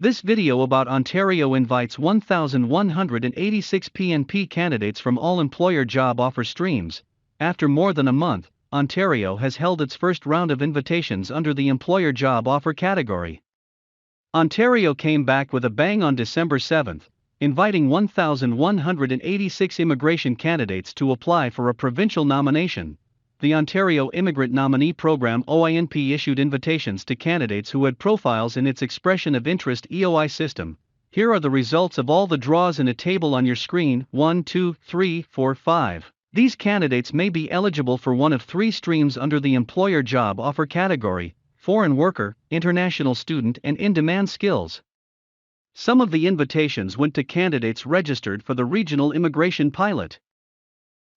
This video about Ontario invites 1,186 PNP candidates from all employer job offer streams. After more than a month, Ontario has held its first round of invitations under the employer job offer category. Ontario came back with a bang on December 7, inviting 1,186 immigration candidates to apply for a provincial nomination. The Ontario Immigrant Nominee Program OINP issued invitations to candidates who had profiles in its Expression of Interest EOI system. Here are the results of all the draws in a table on your screen: 1, 2, 3, 4, 5. These candidates may be eligible for one of three streams under the employer job offer category: foreign worker, international student, and in-demand skills. Some of the invitations went to candidates registered for the regional immigration pilot.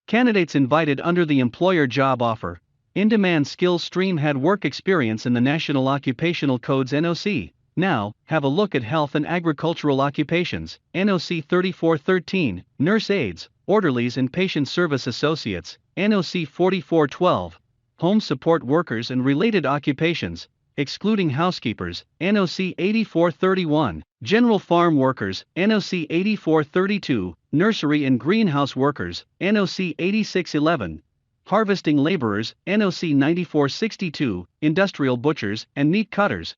Candidates invited under the employer job offer, in-demand skills stream had work experience in the National Occupational Code's NOC. Now, have a look at health and agricultural occupations, NOC 3413, nurse aides, orderlies and patient service associates, NOC 4412, home support workers and related occupations, excluding housekeepers, NOC 8431, general farm workers, NOC 8432, nursery and greenhouse workers, NOC 8611, harvesting laborers, NOC 9462, industrial butchers and meat cutters,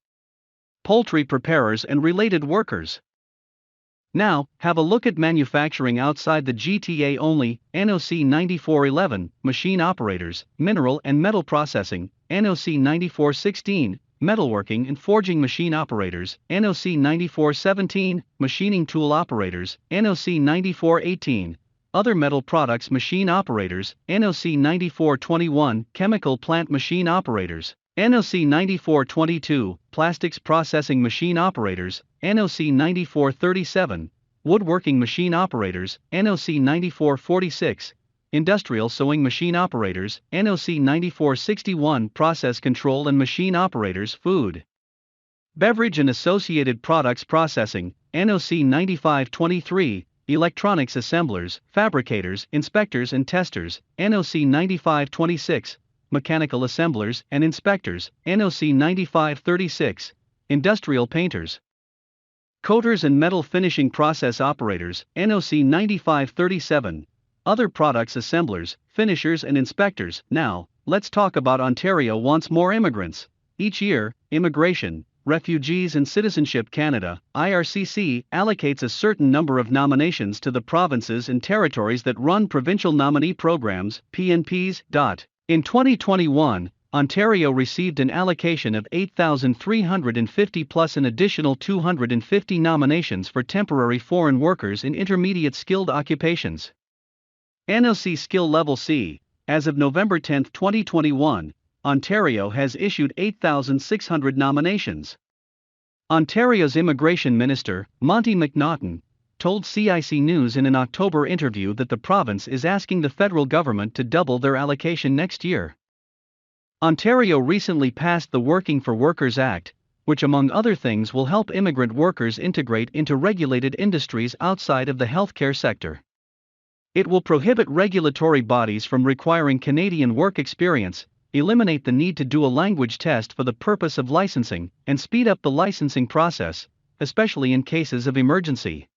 poultry preparers and related workers. Now, have a look at manufacturing outside the GTA only, NOC 9411, machine operators, mineral and metal processing, NOC 9416, metalworking and forging machine operators, NOC 9417, machining tool operators, NOC 9418, other metal products machine operators, NOC 9421, chemical plant machine operators, NOC 9422, plastics processing machine operators, NOC 9437, woodworking machine operators, NOC 9446, industrial sewing machine operators, NOC 9461, process control and machine operators, food, beverage and associated products processing, NOC 9523, electronics assemblers, fabricators, inspectors and testers, NOC 9526, mechanical assemblers and inspectors, NOC 9536, industrial painters, coaters and metal finishing process operators, NOC 9537, other products assemblers, finishers and inspectors. Now, let's talk about Ontario wants more immigrants. Each year, Immigration, Refugees and Citizenship Canada, IRCC, allocates a certain number of nominations to the provinces and territories that run provincial nominee programs, PNPs. In 2021, Ontario received an allocation of 8,350 plus an additional 250 nominations for temporary foreign workers in intermediate skilled occupations. NOC Skill Level C. As of November 10, 2021, Ontario has issued 8,600 nominations. Ontario's Immigration Minister, Monty McNaughton, told CIC News in an October interview that the province is asking the federal government to double their allocation next year. Ontario recently passed the Working for Workers Act, which among other things will help immigrant workers integrate into regulated industries outside of the healthcare sector. It will prohibit regulatory bodies from requiring Canadian work experience, eliminate the need to do a language test for the purpose of licensing, and speed up the licensing process, especially in cases of emergency.